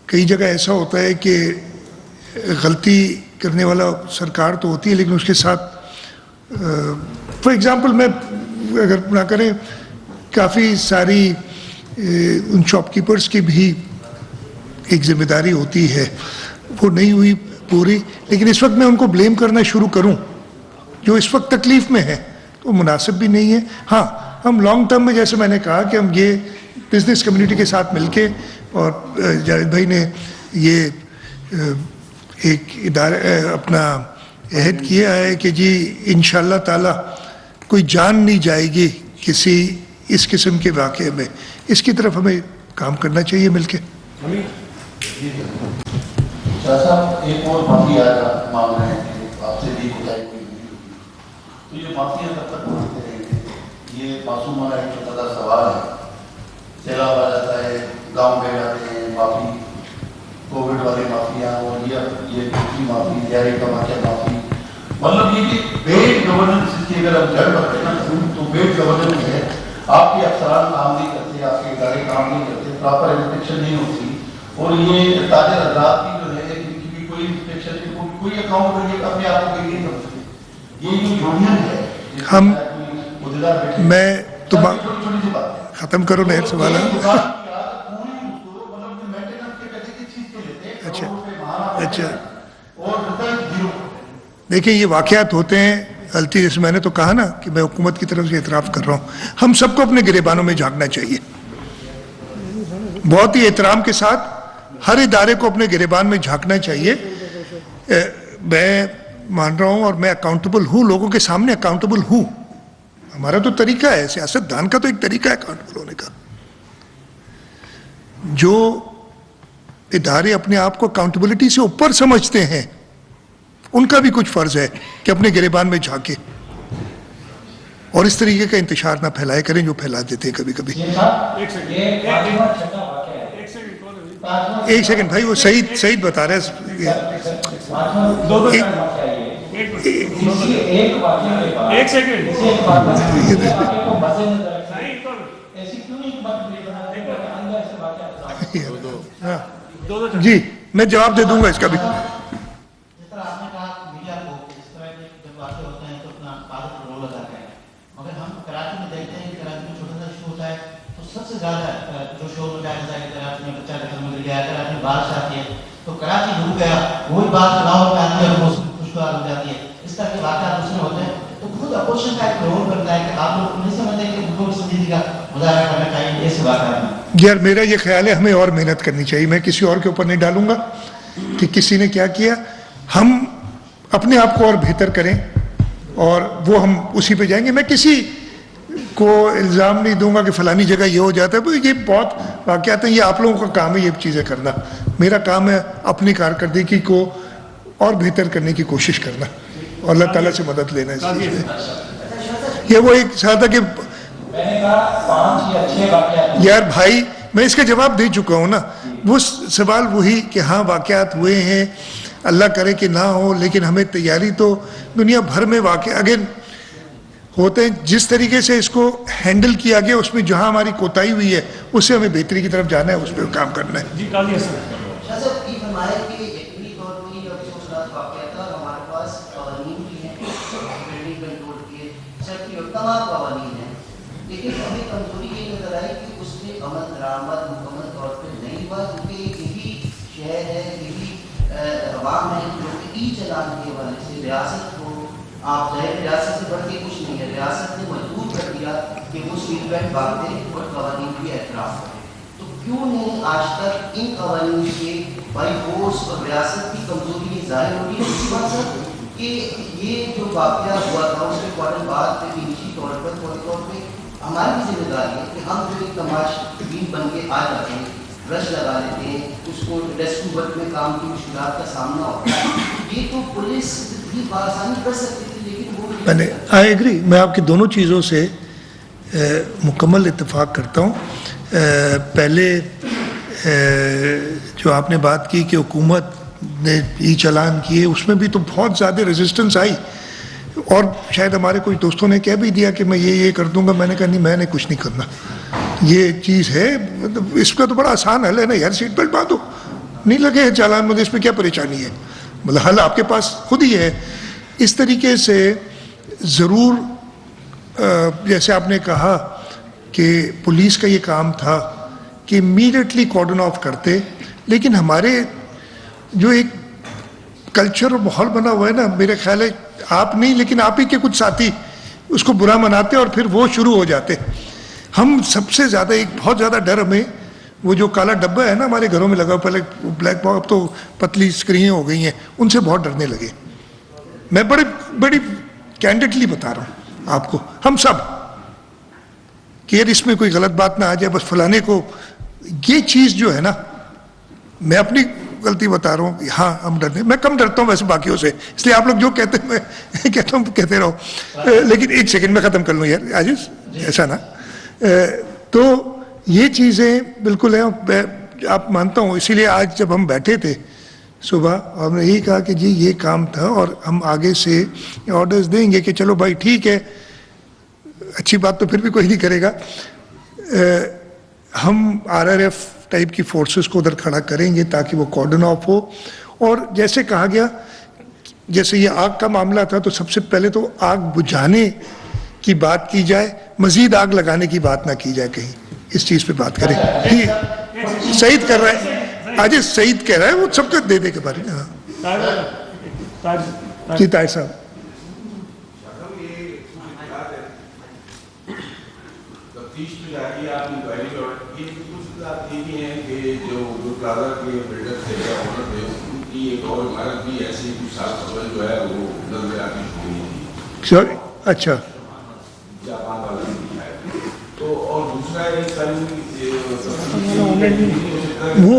کئی جگہ ایسا ہوتا ہے کہ غلطی کرنے والا سرکار تو ہوتی ہے لیکن اس کے ساتھ فار ایگزامپل میں اگر نہ کریں کافی ساری ان شاپ کیپرز کی بھی ایک ذمہ داری ہوتی ہے، وہ نہیں ہوئی پوری. لیکن اس وقت میں ان کو بلیم کرنا شروع کروں جو اس وقت تکلیف میں ہے تو مناسب بھی نہیں ہے. ہاں ہم لانگ ٹرم میں جیسے میں نے کہا کہ ہم یہ بزنس کمیونٹی کے ساتھ مل کے، اور جاوید بھائی نے یہ ایک ادارہ اپنا عہد کیا ہے کہ جی انشاءاللہ تعالی کوئی جان نہیں جائے گی کسی اس قسم کے واقعے میں، اس کی طرف ہمیں کام کرنا چاہیے مل کے. شاہ صاحب ایک اور معافی آج آپ مانگ رہے ہیں، آپ سے بھی کوتاہی کوئی نہیں ہوئی، تو یہ معافیاں کب تک مانگتے رہیں گے؟ یہ معصومانہ ایک چھوٹا سا سوال ہے. سیلاب آ جاتا ہے، گاؤں بہ جاتے ہیں، معافی، کووڈ والی معافیاں، اور یہ دوسری معافی، دیاری کا واقعہ معافی. مطلب یہ کہ بیڈ گورننس کی اگر ہم جڑ پر ہیں نا تو بیڈ گورننس ہے، آپ کے افسران کام نہیں کرتے، آپ کے ادارے کام نہیں کرتے، پراپر انسپیکشن نہیں ہوتی، اور یہ تاجر حضرات کی جو ہے ان کی بھی کوئی انسپیکشن کوئی اکاؤنٹ اپنے آپ کو نہیں کر سکتے. یہ جو یونین ہے ہم میں تو ختم کرو نہر سوال ہے. اچھا دیکھیں یہ واقعات ہوتے ہیں، غلطی جیسے میں نے تو کہا نا کہ میں حکومت کی طرف سے اعتراف کر رہا ہوں. ہم سب کو اپنے گریبانوں میں جھانکنا چاہیے بہت ہی احترام کے ساتھ، ہر ادارے کو اپنے گریبان میں جھانکنا چاہیے. میں مان رہا ہوں اور میں اکاؤنٹیبل ہوں، لوگوں کے سامنے اکاؤنٹیبل ہوں. ہمارا تو طریقہ ہے، سیاست دان کا تو ایک طریقہ ہے اکاؤنٹیبل ہونے کا. جو ادارے اپنے آپ کو اکاؤنٹیبلٹی سے اوپر سمجھتے ہیں، ان کا بھی کچھ فرض ہے کہ اپنے گریبان میں جھانکے اور اس طریقے کا انتشار نہ پھیلائے کریں جو پھیلا دیتے ہیں کبھی کبھی۔ ایک سیکنڈ بھائی، وہ سعید بتا رہے ہیں۔ جی میں جواب دے دوں گا اس کا بھی۔ جس طرح آپ نے کہا میڈیا کو اس طرح کے جب واقع ہوتے ہیں تو اپنا قادر پر رول لگاتے ہیں، مگر ہم کراچی میں دیکھتے ہیں کہ کراچی میں چھوٹا سا ایشو ہوتا ہے تو سب سے زیادہ جو شور مچایا جاتا ہے کہ کراچی میں بچہ قتل میں گر گیا، کراچی میں بارش آتی ہے تو کراچی ڈوب گیا، وہی بات لاہور میں آتی ہے اور موسم خوشگوار ہو جاتی ہے۔ اس طرح کے واقعات دوسرے ہوتے ہیں تو خود اپوزیشن کا ایک رول بنتا ہے کہ آپ لوگ نہیں سمجھتے کہ ان کو سنجیدگی کا مظاہرہ کرنا چاہیے ایسے واقعات میں۔ یار میرا یہ خیال ہے ہمیں اور محنت کرنی چاہیے، میں کسی اور کے اوپر نہیں ڈالوں گا کہ کسی نے کیا کیا، ہم اپنے آپ کو اور بہتر کریں اور وہ ہم اسی پہ جائیں گے۔ میں کسی کو الزام نہیں دوں گا کہ فلانی جگہ یہ ہو جاتا ہے، یہ بہت واقعات ہیں، یہ آپ لوگوں کا کام ہے یہ چیزیں کرنا، میرا کام ہے اپنی کارکردگی کو اور بہتر کرنے کی کوشش کرنا اور اللہ تعالیٰ سے مدد لینا اس چیز میں۔ یہ وہ ایک ساتھ کہ یار بھائی میں اس کا جواب دے چکا ہوں نا، وہ سوال وہی کہ ہاں واقعات ہوئے ہیں، اللہ کرے کہ نہ ہو، لیکن ہمیں تیاری تو دنیا بھر میں واقع اگر ہوتے ہیں، جس طریقے سے اس کو ہینڈل کیا گیا اس میں جہاں ہماری کوتاہی ہوئی ہے اس سے ہمیں بہتری کی طرف جانا ہے، اس پہ کام کرنا ہے۔ جی قاضی شاہ صاحب یہ فرمائے کہ یقینی طور پر یہ افسوسناک واقعہ تھا، ہمارے پاس قوانین بھی ہیں، بلڈنگ کنٹرول کے سیفٹی اور تمام قوانین ہیں، لیکن ہمیں کمزوری یہ نظر آئی کہ اس میں عمل درآمد مکمل طور پہ نہیں ہوا، کیونکہ یہی شہر ہے، یہی عوام ہے جو کہ ای چلان کے حوالے سے ریاست کو، آپ ظاہر ریاست سے بڑھ کے کچھ نہیں ہے، ریاست نے مجبور کر دیا کہ وہ سیٹ بیلٹ باندھے اور قوانین کی احترام کرے۔ تو کیوں نہیں آج تک ان قوانین کے بائی فورس اور ریاست کی کمزوری یہ ظاہر ہو رہی ہے؟ دوسری بات سر کہ یہ جو واقعہ ہوا تھا اس کے فوراً بعد پہ نجی طور پر فوری طور پہ ہماری بھی ذمہ داری ہے کہ ہم جو ایک تماش بین بن کے آ جاتے ہیں، رش لگا لیتے ہیں، اس کو ریسکیو ورک میں کام کی مشکلات کا سامنا ہوتا ہے، یہ تو پولیس بھی بآسانی کر سکتی تھی لیکن وہ میں نے آئی ایگری، میں آپ کی دونوں چیزوں سے مکمل اتفاق کرتا ہوں۔ پہلے جو آپ نے بات کی کہ حکومت نے ای چلان کیے، اس میں بھی تو بہت زیادہ ریزسٹنس آئی اور شاید ہمارے کچھ دوستوں نے کہہ بھی دیا کہ میں یہ کر دوں گا، میں نے کہا نہیں میں نے کچھ نہیں کرنا، یہ چیز ہے اس کا تو بڑا آسان حل ہے نا یار، سیٹ بیلٹ باندھو، نہیں لگے ہیں چالان مجھے، اس میں کیا پریشانی ہے، مطلب حل آپ کے پاس خود ہی ہے۔ اس طریقے سے ضرور جیسے آپ نے کہا کہ پولیس کا یہ کام تھا کہ امیڈیٹلی کارڈن آف کرتے، لیکن ہمارے جو ایک کلچر اور ماحول بنا ہوا ہے نا، میرے خیال ہے آپ نہیں لیکن آپ ہی کے کچھ ساتھی اس کو برا مناتے اور پھر وہ شروع ہو جاتے۔ ہم سب سے زیادہ ایک بہت زیادہ ڈر ہمیں وہ جو کالا ڈبہ ہے نا ہمارے گھروں میں لگا، پہلے بلیک باکس، اب تو پتلی اسکرین ہو گئی ہیں، ان سے بہت ڈرنے لگے۔ میں بڑی کینڈیڈلی بتا رہا ہوں آپ کو، ہم سب کہ یار اس میں کوئی غلط بات نہ آ جائے، بس فلانے کو یہ چیز جو ہے نا، میں اپنی غلطی بتا رہا ہوں، ہاں ہم ڈرتے، میں کم ڈرتا ہوں ویسے باقیوں سے، اس لیے آپ لوگ جو کہتے ہیں میں کہتا ہوں کہتے رہو، لیکن ایک سیکنڈ میں ختم کر لوں یار عاجز، ایسا نا۔ تو یہ چیزیں بالکل ہیں، آپ مانتا ہوں، اسی لیے آج جب ہم بیٹھے تھے صبح ہم نے یہی کہا کہ جی یہ کام تھا اور ہم آگے سے آرڈرز دیں گے کہ چلو بھائی ٹھیک ہے، اچھی بات تو پھر بھی کوئی نہیں کرے گا، ہم RRF ٹائپ کی فورسز کو ادھر کھڑا کریں گے تاکہ وہ کارڈن آف ہو، اور جیسے کہا گیا جیسے یہ آگ کا معاملہ تھا تو سب سے پہلے تو آگ بجھانے کی بات کی جائے، مزید آگ لگانے کی بات نہ کی جائے، کہیں اس چیز پہ بات کریں۔ سعید کر رہا ہے آج، سعید کہہ رہا ہے وہ سب کو دے دے کے بارے میں۔ جی طاہر صاحب، تفتیش میں جاری آپ انکوائری اور یہ کچھ بات یہ بھی ہیں کہ جو پلازا کے بلڈر تھے یا اونر تھے ان کی ایک اور عمارت بھی ایسی کچھ سال قبل جو ہے وہ نظر آتی ہوئی تھی، اچھا جاپان والا بھی ہے، تو اور دوسرا ایک وہ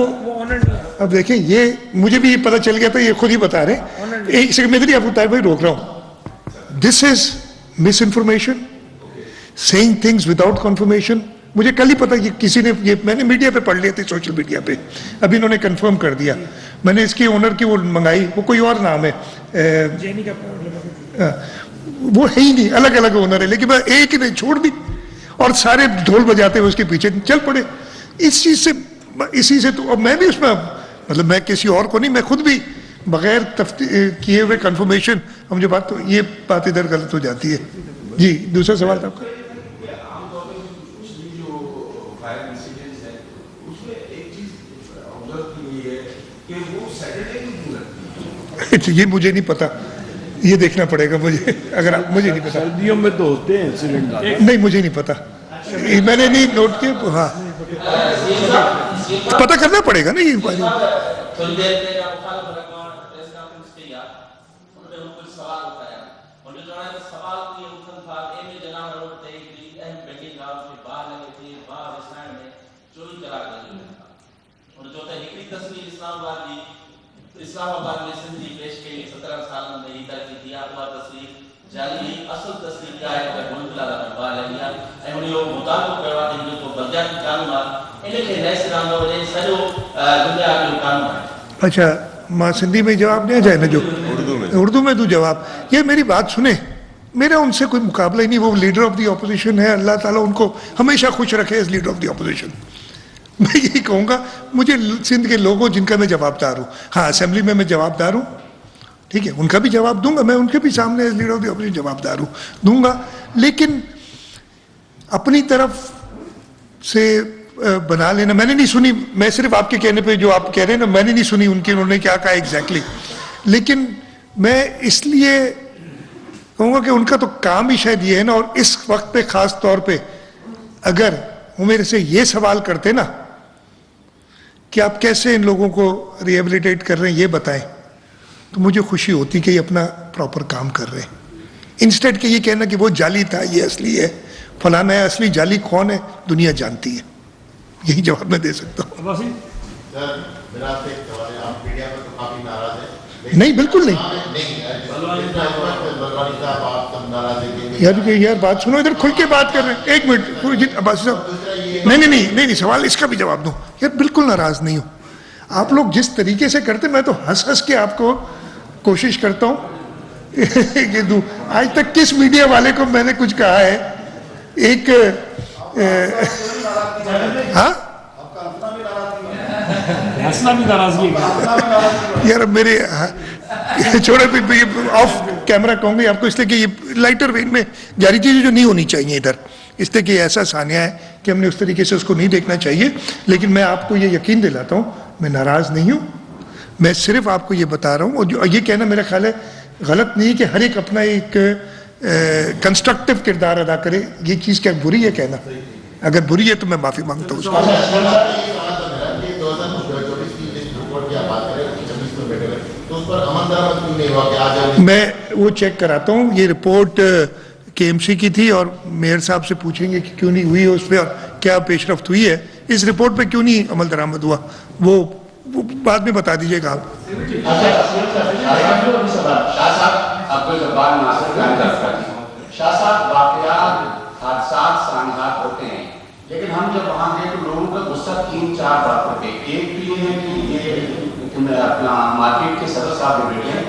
اب دیکھیں یہ مجھے بھی یہ پتہ چل گیا تھا, یہ خود ہی بتا رہے ہیں. ایک سیکنڈ میں ادھر ہی آپ کو طاہر بھائی روک رہا ہوں. This is misinformation, seeing things without confirmation. مجھے کل ہی پتا کہ کسی نے, یہ میں نے میڈیا پہ پڑھ لیا تھا, سوشل میڈیا پہ, ابھی انہوں نے کنفرم کر دیا. میں نے اس کی اونر کی وہ منگائی, وہ کوئی اور نام ہے, وہ ہے ہی نہیں, الگ الگ اونر ہے, لیکن میں ایک ہی نہیں چھوڑ دی اور سارے ڈھول بجاتے ہوئے اس کے پیچھے چل پڑے. اس چیز سے, اسی سے تو, اب میں بھی اس میں, مطلب میں کسی اور کو نہیں, میں خود بھی بغیر کیے ہوئے کنفرمیشن, ہم جو بات, تو یہ بات ادھر غلط ہو جاتی ہے. جی دوسرا سوال تھا آپ کا. عام طور پہ کچھ بھی جو فائر انسیڈنٹس ہیں اس میں ایک چیز آبزرو کی گئی ہے کہ وہ سیٹرڈے کو کیوں لگتی ہے؟ یہ مجھے نہیں پتا, یہ دیکھنا پڑے گا مجھے, اگر آپ, مجھے نہیں پتا. سردیوں میں تو ہوتے ہیں انسیڈنٹ. نہیں مجھے نہیں پتا, میں نے نہیں نوٹ کیا. ہاں پتہ کرنا پڑے گا نا یہ بات. تھوڑی دیر پہ مخالف رکھنا پریس کانفرنس پہ یا انہوں نے ان کو سوال اٹھایا, اور جو ہے سوال کو یہ اٹھن تھا اے میں جناب روڈ تے ایک اہم بلڈنگ آپ کے باہر لگے تھے, باہر اسٹینڈ میں چوری کرا کر تھا, اور جو ہے ایک تصویر اسلام آباد میں سندھی پیش کے 17 سال میں ہی کر کی آپ کا تصویر جعلی اصل تصویر کیا ہے کہ بلکہ لگا باہر لگیا ہے انہوں نے مطابق کروا دیں جو بلدیات کی قانون انہیں کے نئے سرام میں وجہ سجو دنیا کے قانون ہے. اچھا ماں سندھی میں جواب دیا جائے نا, جو اردو میں تو جواب. یہ میری بات سنیں, میرا ان سے کوئی مقابلہ ہی نہیں, وہ لیڈر آف دی اپوزیشن ہے, اللہ تعالیٰ ان کو ہمیشہ خوش رکھے as leader of the opposition. میں یہی کہوں گا, مجھے سندھ کے لوگوں جن کا میں جواب دار ہوں, ہاں اسمبلی میں جواب دار ہوں, ٹھیک ہے, ان کا بھی جواب دوں گا, میں ان کے بھی سامنے as leader of the opposition جواب دار ہوں, دوں گا. لیکن اپنی طرف سے بنا لینا, میں نے نہیں سنی, میں صرف آپ کے کہنے پہ جو آپ کہہ رہے ہیں نا, میں نے نہیں سنی ان کی, انہوں نے کیا کہا ایگزیکٹلی. لیکن میں اس لیے کہوں گا کہ ان کا تو کام ہی شاید یہ ہے نا, اور اس وقت پہ خاص طور پہ اگر وہ میرے سے یہ سوال کرتے نا کہ آپ کیسے ان لوگوں کو ریہیبلیٹیٹ کر رہے ہیں یہ بتائیں, تو مجھے خوشی ہوتی کہ یہ اپنا پراپر کام کر رہے ہیں, انسٹیڈ کہ یہ کہنا کہ وہ جعلی تھا, یہ اصلی ہے, فلانا ہے. اصلی جعلی کون ہے دنیا جانتی ہے. یہی جواب میں دے سکتا ہوں. نہیں بالکل نہیں یار بات سنو, ادھر کھل کے بات کر رہے ہیں. ایک منٹ عباسی صاحب, نہیں سوال اس کا بھی جواب دوں. یار بالکل ناراض نہیں ہوں, آپ لوگ جس طریقے سے کرتے, میں تو ہنس ہنس کے آپ کو کوشش کرتا ہوں کہ دوں. آج تک کس میڈیا والے کو میں نے کچھ کہا ہے, ایک ہاں یار میرے چھوڑے آف کیمرہ کہوں گی آپ کو, اس لیے کہ یہ لائٹر وین میں جاری چیزیں جو نہیں ہونی چاہیے ادھر, اس لیے کہ ایسا ثانیہ ہے کہ ہم نے اس طریقے سے اس کو نہیں دیکھنا چاہیے. لیکن میں آپ کو یہ یقین دلاتا ہوں میں ناراض نہیں ہوں, میں صرف آپ کو یہ بتا رہا ہوں. اور جو یہ کہنا میرا خیال ہے غلط نہیں کہ ہر ایک اپنا ایک کنسٹرکٹیو کردار ادا کرے, یہ چیز کیا بری ہے کہنا, اگر بری ہے تو میں معافی مانگتا ہوں اس کو. میں وہ چیک کراتا ہوں, یہ رپورٹ کے ایم سی کی تھی اور میئر صاحب سے پوچھیں گے کہ کیوں نہیں ہوئی اس پہ اور کیا پیش رفت ہوئی ہے, اس رپورٹ پہ کیوں نہیں عمل درآمد ہوا, وہ بعد میں بتا دیجیے گا آپ. شاہ صاحب واقعات حادثات سانحات ہوتے ہیں, لیکن ہم جب وہاں گئے تو لوگوں کا غصہ 3-4 باتوں پہ, ایک تو یہ ہے کہ یہ اپنا مارکیٹ کے صدر صاحب کے بیٹے ہیں,